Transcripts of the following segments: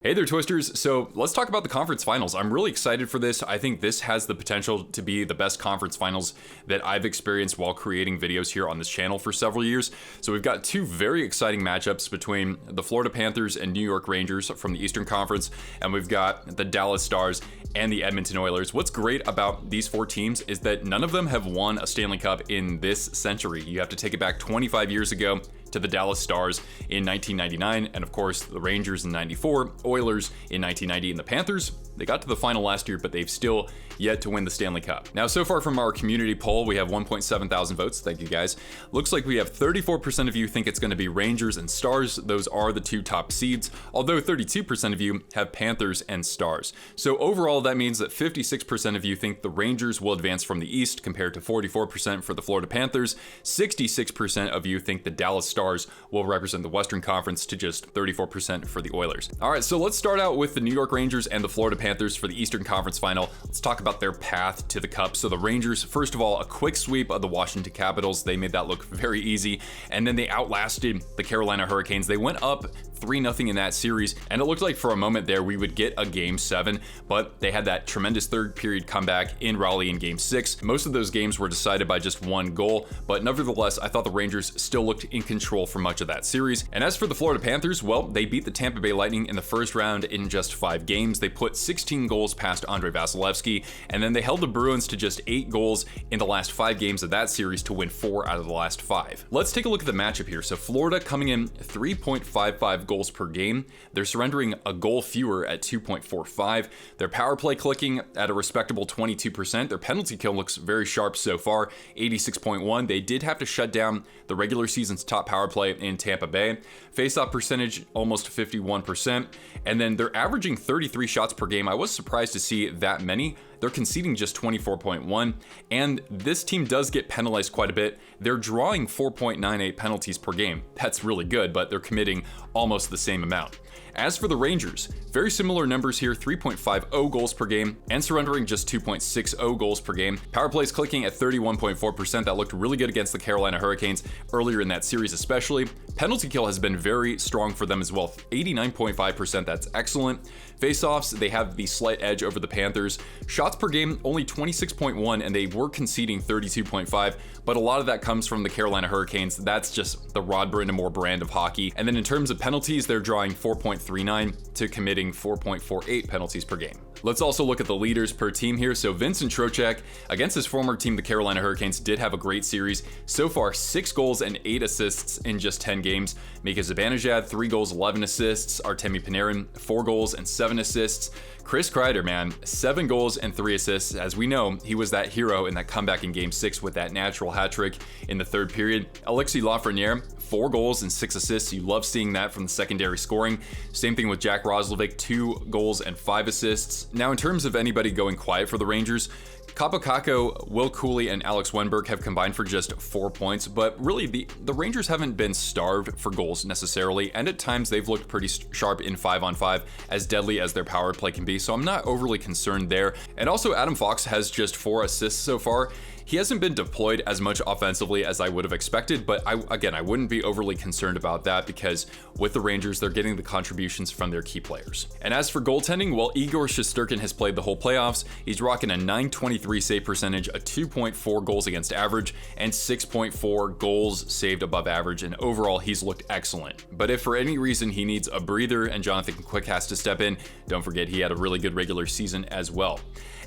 Hey there, Twisters. So let's talk about the conference finals. I'm really excited for this. I think this has the potential to be the best conference finals that I've experienced while creating videos here on this channel for several years. So we've got two very exciting matchups between the Florida Panthers and New York Rangers from the Eastern Conference, and we've got the Dallas Stars and the Edmonton Oilers. What's great about these four teams is that none of them have won a Stanley Cup in this century. You have to take it back 25 years ago to the Dallas Stars in 1999, and of course the Rangers in 94, Oilers in 1990, and the Panthers, they got to the final last year, but they've still yet to win the Stanley Cup. Now, so far from our community poll, we have 1.7 thousand votes. Thank you, guys. Looks like we have 34% of you think it's going to be Rangers and Stars. Those are the two top seeds, although 32% of you have Panthers and Stars. So overall, that means that 56% of you think the Rangers will advance from the East, compared to 44% for the Florida Panthers. 66% of you think the Dallas Stars will represent the Western Conference, to just 34% for the Oilers. All right, so let's start out with the New York Rangers and the Florida Panthers for the Eastern Conference Final. Let's talk about their path to the Cup. So the Rangers, first of all, a quick sweep of the Washington Capitals. They made that look very easy, and then they outlasted the Carolina Hurricanes. They went up 3-0 in that series, and it looked like for a moment there we would get a Game 7, but they had that tremendous third period comeback in Raleigh in Game 6. Most of those games were decided by just one goal, but nevertheless, I thought the Rangers still looked in control for much of that series. And as for the Florida Panthers, well, they beat the Tampa Bay Lightning in the first round in just 5 games. They put 16 goals past Andrei Vasilevsky, and then they held the Bruins to just 8 goals in the last 5 games of that series to win 4 out of the last 5. Let's take a look at the matchup here. So Florida coming in 3.55 goals per game. They're surrendering a goal fewer at 2.45. Their power play clicking at a respectable 22%. Their penalty kill looks very sharp so far, 86.1. They did have to shut down the regular season's top power play in Tampa Bay. Face-off percentage almost 51%. And then they're averaging 33 shots per game. I was surprised to see that many. They're conceding just 24.1, and this team does get penalized quite a bit. They're drawing 4.98 penalties per game. That's really good, but they're committing almost the same amount. As for the Rangers, very similar numbers here, 3.50 goals per game and surrendering just 2.60 goals per game. Power plays clicking at 31.4%. That looked really good against the Carolina Hurricanes earlier in that series especially. Penalty kill has been very strong for them as well, 89.5%. That's excellent. Face-offs, they have the slight edge over the Panthers. Shots per game, only 26.1, and they were conceding 32.5, but a lot of that comes from the Carolina Hurricanes. That's just the Rod Brind'Amour brand of hockey. And then in terms of penalties, they're drawing 4.39 to committing 4.48 penalties per game. Let's also look at the leaders per team here. So Vincent Trocheck, against his former team, the Carolina Hurricanes, did have a great series. So far, 6 goals and 8 assists in just 10 games. Mika Zibanejad, 3 goals, 11 assists. Artemi Panarin, 4 goals and 7 assists. Chris Kreider, man, 7 goals and 3 assists. As we know, he was that hero in that comeback in Game 6 with that natural hat trick in the third period. Alexis Lafreniere, 4 goals and 6 assists. You love seeing that from the secondary scoring. Same thing with Jack Roslovic, 2 goals and 5 assists. Now, in terms of anybody going quiet for the Rangers, Kaapo Kakko, Will Cooley, and Alex Wennberg have combined for just 4 points, but really the Rangers haven't been starved for goals necessarily, and at times they've looked pretty sharp in 5-on-5, as deadly as their power play can be, so I'm not overly concerned there. And also, Adam Fox has just 4 assists so far. He hasn't been deployed as much offensively as I would have expected, but I wouldn't be overly concerned about that, because with the Rangers, they're getting the contributions from their key players. And as for goaltending, well, Igor Shesterkin has played the whole playoffs. He's rocking a .923 save percentage, a 2.4 goals against average, and 6.4 goals saved above average, and overall, he's looked excellent. But if for any reason he needs a breather and Jonathan Quick has to step in, don't forget he had a really good regular season as well.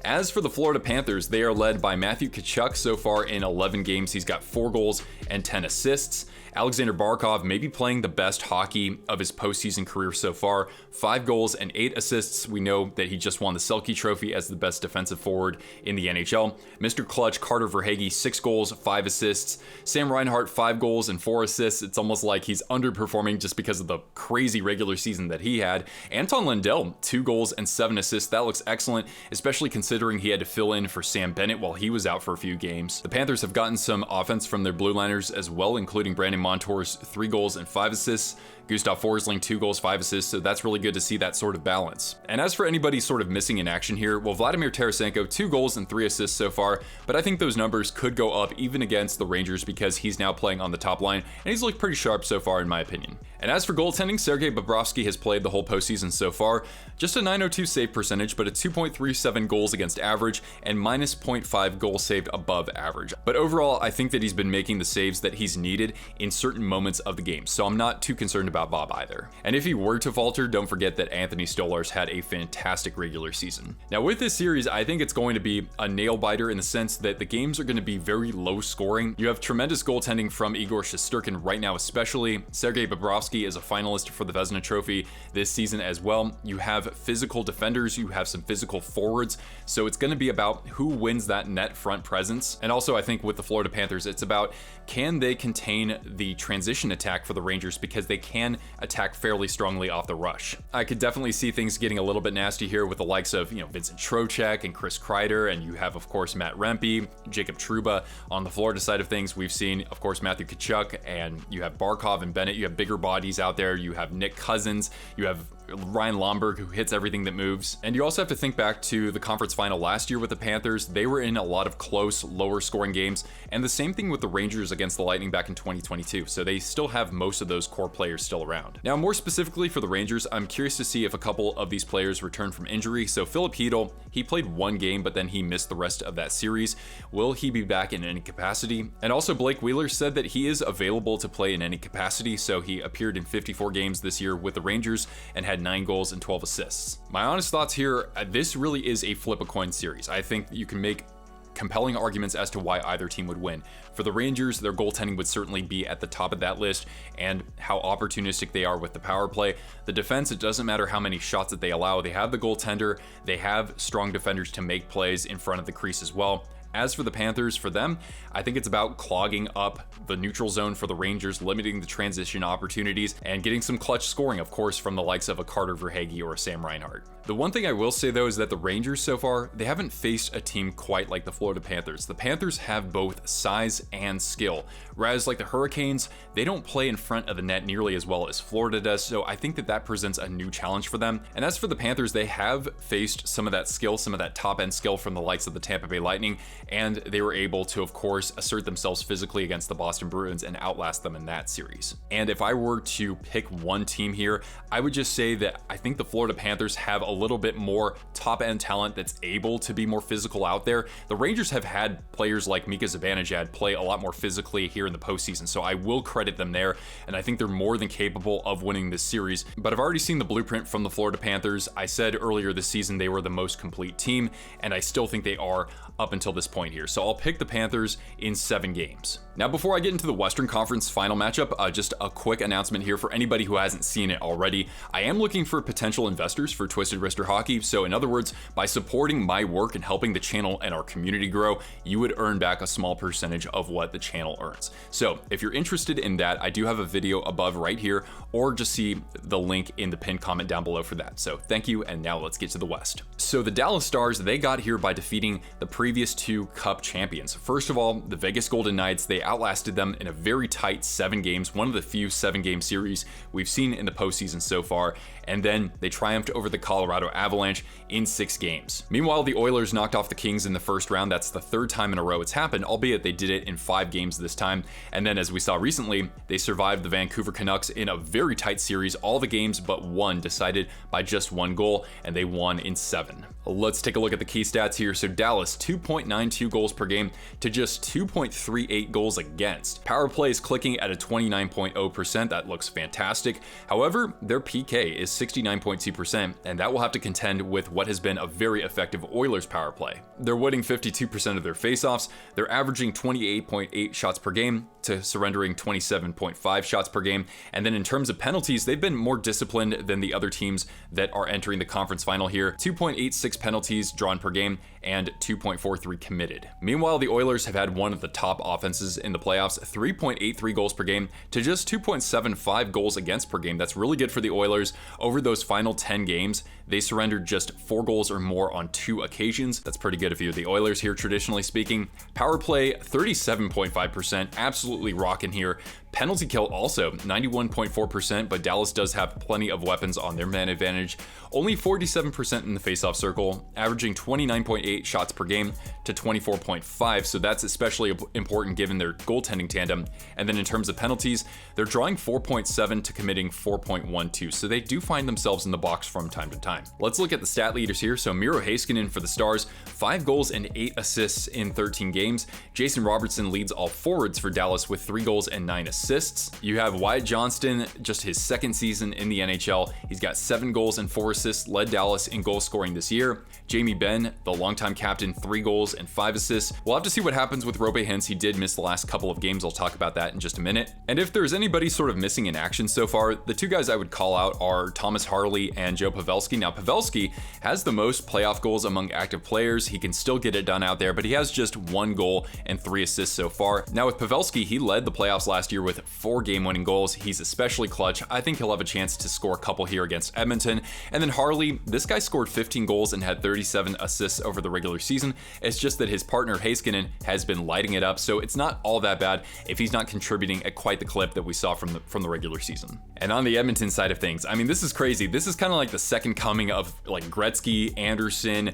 As for the Florida Panthers, they are led by Matthew Tkachuk. So far in 11 games, he's got 4 goals and 10 assists. Alexander Barkov may be playing the best hockey of his postseason career so far. 5 goals and 8 assists. We know that he just won the Selke Trophy as the best defensive forward in the NHL. Mr. Clutch, Carter Verhaeghe, 6 goals, 5 assists. Sam Reinhart, 5 goals and 4 assists. It's almost like he's underperforming just because of the crazy regular season that he had. Anton Lundell, 2 goals and 7 assists. That looks excellent, especially considering he had to fill in for Sam Bennett while he was out for a few games. The Panthers have gotten some offense from their blue liners as well, including Brandon Montour's 3 goals and 5 assists. Gustav Forsling, 2 goals, 5 assists, so that's really good to see that sort of balance. And as for anybody sort of missing in action here, well, Vladimir Tarasenko, 2 goals and 3 assists so far, but I think those numbers could go up even against the Rangers because he's now playing on the top line, and he's looked pretty sharp so far in my opinion. And as for goaltending, Sergei Bobrovsky has played the whole postseason so far, just a .902 save percentage, but a 2.37 goals against average and minus 0.5 goals saved above average. But overall, I think that he's been making the saves that he's needed in certain moments of the game, so I'm not too concerned about Bob either. And if he were to falter, don't forget that Anthony Stolarz had a fantastic regular season. Now with this series, I think it's going to be a nail biter in the sense that the games are going to be very low scoring. You have tremendous goaltending from Igor Shesterkin right now especially. Sergei Bobrovsky is a finalist for the Vezina Trophy this season as well. You have physical defenders, you have some physical forwards, so it's going to be about who wins that net front presence. And also I think with the Florida Panthers, it's about can they contain the transition attack for the Rangers because they can attack fairly strongly off the rush. I could definitely see things getting a little bit nasty here with the likes of, Vincent Trocheck and Chris Kreider, and you have, of course, Matt Rempe, Jacob Trouba. On the Florida side of things, we've seen, of course, Matthew Tkachuk, and you have Barkov and Bennett. You have bigger bodies out there. You have Nick Cousins. You have Ryan Lomberg, who hits everything that moves. And you also have to think back to the conference final last year with the Panthers. They were in a lot of close, lower scoring games, and the same thing with the Rangers against the Lightning back in 2022. So they still have most of those core players still around. Now, more specifically for the Rangers, I'm curious to see if a couple of these players return from injury. So Philip Hedl, he played 1 game, but then he missed the rest of that series. Will he be back in any capacity? And also Blake Wheeler said that he is available to play in any capacity. So he appeared in 54 games this year with the Rangers and had 9 goals and 12 assists. My honest thoughts here, this really is a flip a coin series. I think you can make compelling arguments as to why either team would win. For the Rangers, their goaltending would certainly be at the top of that list, and how opportunistic they are with the power play. The defense, it doesn't matter how many shots that they allow. They have the goaltender, they have strong defenders to make plays in front of the crease as well. As for the Panthers, for them, I think it's about clogging up the neutral zone for the Rangers, limiting the transition opportunities, and getting some clutch scoring, of course, from the likes of a Carter Verhaeghe or a Sam Reinhart. The one thing I will say, though, is that the Rangers so far, they haven't faced a team quite like the Florida Panthers. The Panthers have both size and skill, whereas like the Hurricanes, they don't play in front of the net nearly as well as Florida does, so I think that that presents a new challenge for them. And as for the Panthers, they have faced some of that skill, some of that top-end skill from the likes of the Tampa Bay Lightning, and they were able to, of course, assert themselves physically against the Boston Bruins and outlast them in that series. And if I were to pick one team here, I would just say that I think the Florida Panthers have a little bit more top-end talent that's able to be more physical out there. The Rangers have had players like Mika Zibanejad play a lot more physically here in the postseason, so I will credit them there, and I think they're more than capable of winning this series. But I've already seen the blueprint from the Florida Panthers. I said earlier this season they were the most complete team, and I still think they are up until this point here. So I'll pick the Panthers in 7 games. Now, before I get into the Western Conference final matchup, just a quick announcement here for anybody who hasn't seen it already. I am looking for potential investors for Twisted Wrister Hockey. So in other words, by supporting my work and helping the channel and our community grow, you would earn back a small percentage of what the channel earns. So if you're interested in that, I do have a video above right here, or just see the link in the pinned comment down below for that. So thank you, and now let's get to the West. So the Dallas Stars, they got here by defeating the previous 2 Cup champions. First of all, the Vegas Golden Knights, they outlasted them in a very tight 7 games, one of the few 7-game series we've seen in the postseason so far, and then they triumphed over the Colorado Avalanche in 6 games. Meanwhile, the Oilers knocked off the Kings in the first round. That's the 3rd time in a row it's happened, albeit they did it in 5 games this time. And then, as we saw recently, they survived the Vancouver Canucks in a very tight series, all the games but one decided by just 1 goal, and they won in 7. Let's take a look at the key stats here. So Dallas, 2.92 goals per game to just 2.38 goals against. Power play is clicking at a 29.0%. That looks fantastic. However, their PK is 69.2%, and that will have to contend with what has been a very effective Oilers power play. They're winning 52% of their faceoffs. They're averaging 28.8 shots per game to surrendering 27.5 shots per game. And then in terms of penalties, they've been more disciplined than the other teams that are entering the conference final here. 2.86 penalties drawn per game and 2.43 committed. Meanwhile, the Oilers have had one of the top offenses in the playoffs, 3.83 goals per game to just 2.75 goals against per game. That's really good for the Oilers. Over those final 10 games, they surrendered just 4 goals or more on 2 occasions. That's pretty good if you're the Oilers here, traditionally speaking. Power play, 37.5%, absolutely rocking here. Penalty kill also 91.4%, but Dallas does have plenty of weapons on their man advantage. Only 47% in the faceoff circle, averaging 29.8 shots per game to 24.5, so that's especially important given their goaltending tandem. And then in terms of penalties, they're drawing 4.7 to committing 4.12, so they do find themselves in the box from time to time. Let's look at the stat leaders here. So Miro Heiskanen for the Stars, 5 goals and 8 assists in 13 games. Jason Robertson leads all forwards for Dallas with 3 goals and 9 assists. You have Wyatt Johnston, just his second season in the NHL. He's got 7 goals and 4 assists, led Dallas in goal scoring this year. Jamie Benn, the longtime captain, 3 goals and 5 assists. We'll have to see what happens with Roope Hintz. He did miss the last couple of games. I'll talk about that in just a minute. And if there's anybody sort of missing in action so far, the 2 guys I would call out are Thomas Harley and Joe Pavelski. Now, Pavelski has the most playoff goals among active players. He can still get it done out there, but he has just 1 goal and 3 assists so far. Now, with Pavelski, he led the playoffs last year with 4 game-winning goals. He's especially clutch. I think he'll have a chance to score a couple here against Edmonton. And then Harley, this guy scored 15 goals and had 37 assists over the regular season. It's just that his partner Heiskanen has been lighting it up, so it's not all that bad if he's not contributing at quite the clip that we saw from the regular season. And on the Edmonton side of things, I mean, this is crazy. This is kind of like the second coming of like Gretzky, Anderson,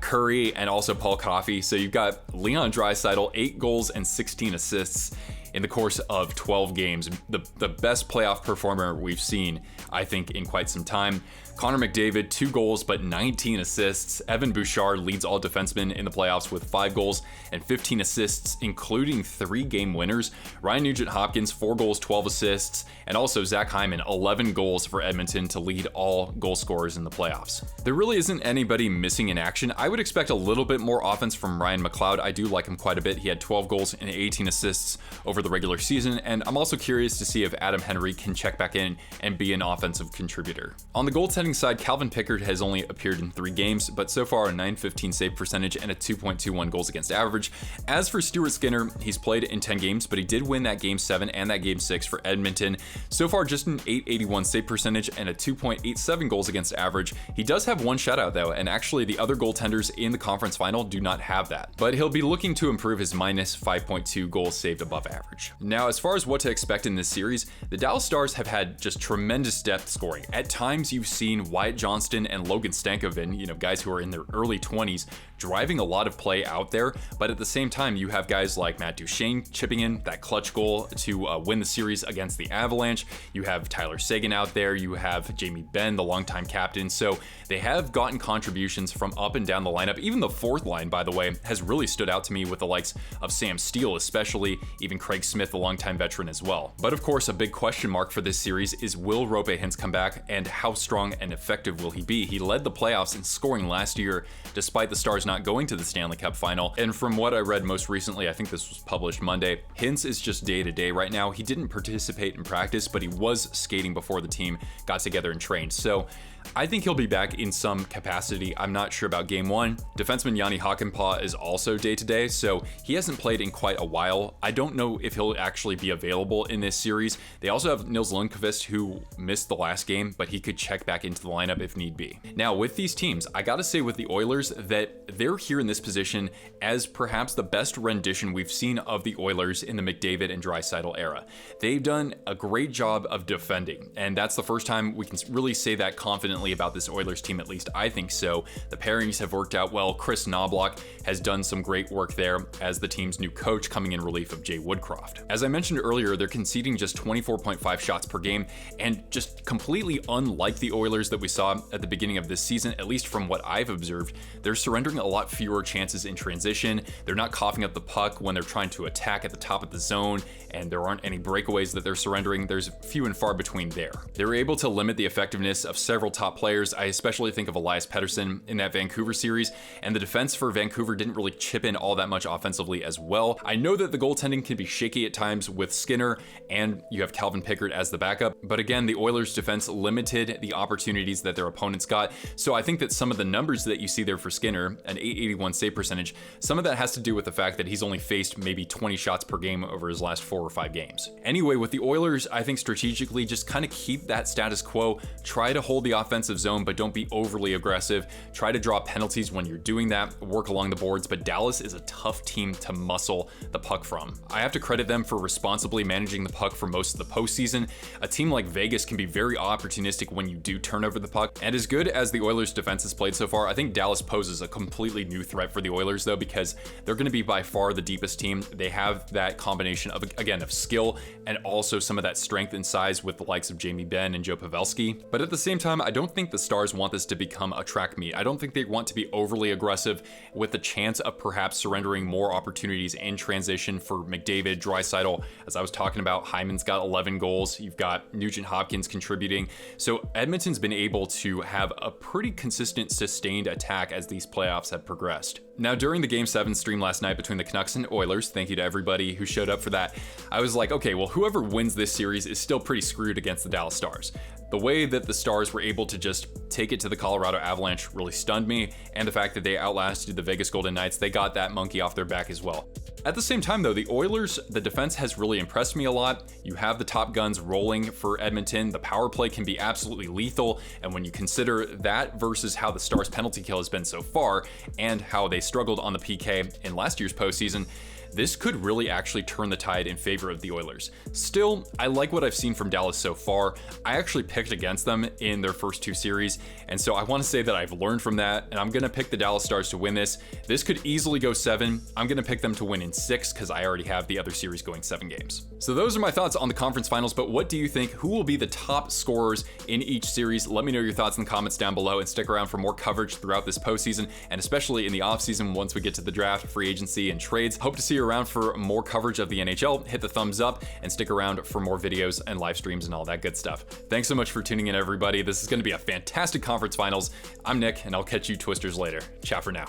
Curry, and also Paul Coffey. So you've got Leon Draisaitl, 8 goals and 16 assists in the course of 12 games. The best playoff performer we've seen, I think, in quite some time. Connor McDavid, 2 goals but 19 assists. Evan Bouchard leads all defensemen in the playoffs with 5 goals and 15 assists, including 3 game winners. Ryan Nugent-Hopkins, 4 goals, 12 assists, and also Zach Hyman, 11 goals for Edmonton to lead all goal scorers in the playoffs. There really isn't anybody missing in action. I would expect a little bit more offense from Ryan McLeod. I do like him quite a bit. He had 12 goals and 18 assists over the regular season, and I'm also curious to see if Adam Henry can check back in and be an offensive contributor. On the goaltending side, Calvin Pickard has only appeared in 3 games, but so far a .915 save percentage and a 2.21 goals against average. As for Stuart Skinner, he's played in 10 games, but he did win that Game 7 and that Game 6 for Edmonton. So far, just an .881 save percentage and a 2.87 goals against average. He does have 1 shutout though, and actually the other goaltenders in the conference final do not have that. But he'll be looking to improve his -5.2 goals saved above average. Now, as far as what to expect in this series, the Dallas Stars have had just tremendous depth scoring. At times, you've seen Wyatt Johnston and Logan Stankoven, guys who are in their early 20s, driving a lot of play out there, but at the same time, you have guys like Matt Duchene chipping in that clutch goal to win the series against the Avalanche. You have Tyler Seguin out there. You have Jamie Benn, the longtime captain. So they have gotten contributions from up and down the lineup. Even the 4th line, by the way, has really stood out to me with the likes of Sam Steele, especially, even Craig Smith, the longtime veteran as well. But of course, a big question mark for this series is, will Roope Hintz come back, and how strong and effective will he be? He led the playoffs in scoring last year, despite the Stars not going to the Stanley Cup final. And from what I read most recently, I think this was published Monday, Hintz is just day-to-day right now. He didn't participate in practice, but he was skating before the team got together and trained. So I think he'll be back in some capacity. I'm not sure about Game 1. Defenseman Jani Hakanpää is also day-to-day, so he hasn't played in quite a while. I don't know if he'll actually be available in this series. They also have Nils Lundqvist, who missed the last game, but he could check back into the lineup if need be. Now, with these teams, I gotta say with the Oilers that they're here in this position as perhaps the best rendition we've seen of the Oilers in the McDavid and Draisaitl era. They've done a great job of defending, and that's the first time we can really say that confidently about this Oilers team, at least I think so. The pairings have worked out well. Chris Knobloch has done some great work there as the team's new coach, coming in relief of Jay Woodcroft. As I mentioned earlier, they're conceding just 24.5 shots per game, and just completely unlike the Oilers that we saw at the beginning of this season, at least from what I've observed, they're surrendering a lot fewer chances in transition. They're not coughing up the puck when they're trying to attack at the top of the zone, and there aren't any breakaways that they're surrendering. There's few and far between there. They were able to limit the effectiveness of several top players. I especially think of Elias Pettersson in that Vancouver series, and the defense for Vancouver didn't really chip in all that much offensively as well. I know that the goaltending can be shaky at times with Skinner, and you have Calvin Pickard as the backup, but again, the Oilers defense limited the opportunities that their opponents got. So I think that some of the numbers that you see there for Skinner, an .881 save percentage, some of that has to do with the fact that he's only faced maybe 20 shots per game over his last 4 or 5 games. Anyway, with the Oilers, I think strategically just kind of keep that status quo, try to hold the offensive zone, but don't be overly aggressive. Try to draw penalties when you're doing that, work along the boards, but Dallas is a tough team to muscle the puck from. I have to credit them for responsibly managing the puck for most of the postseason. A team like Vegas can be very opportunistic when you do turn over the puck, and as good as the Oilers defense has played so far, I think Dallas poses a completely new threat for the Oilers though, because they're going to be by far the deepest team. They have that combination of, again, of skill and also some of that strength and size with the likes of Jamie Benn and Joe Pavelski. But at the same time, I don't think the Stars want this to become a track meet. I don't think they want to be overly aggressive with the chance of perhaps surrendering more opportunities in transition for McDavid, Draisaitl. As I was talking about, Hyman's got 11 goals. You've got Nugent Hopkins contributing. So Edmonton's been able to have a pretty consistent, sustained attack as these playoffs have progressed. Now, during the Game 7 stream last night between the Canucks and Oilers, thank you to everybody who showed up for that, I was like, okay, well, whoever wins this series is still pretty screwed against the Dallas Stars. The way that the Stars were able to just take it to the Colorado Avalanche really stunned me, and the fact that they outlasted the Vegas Golden Knights, they got that monkey off their back as well. At the same time though, the Oilers, the defense has really impressed me a lot. You have the top guns rolling for Edmonton. The power play can be absolutely lethal, and when you consider that versus how the Stars penalty kill has been so far, and how they struggled on the PK in last year's postseason, this could really actually turn the tide in favor of the Oilers. Still, I like what I've seen from Dallas so far. I actually picked against them in their first 2 series, and so I want to say that I've learned from that, and I'm going to pick the Dallas Stars to win this. This could easily go 7. I'm going to pick them to win in 6 because I already have the other series going 7 games. So those are my thoughts on the conference finals, but what do you think? Who will be the top scorers in each series? Let me know your thoughts in the comments down below, and stick around for more coverage throughout this postseason, and especially in the offseason once we get to the draft, free agency, and trades. Hope to see you around for more coverage of the NHL. Hit the thumbs up and stick around for more videos and live streams and all that good stuff. Thanks so much for tuning in, everybody. This is going to be a fantastic conference finals. I'm Nick, and I'll catch you Twisters later. Ciao for now.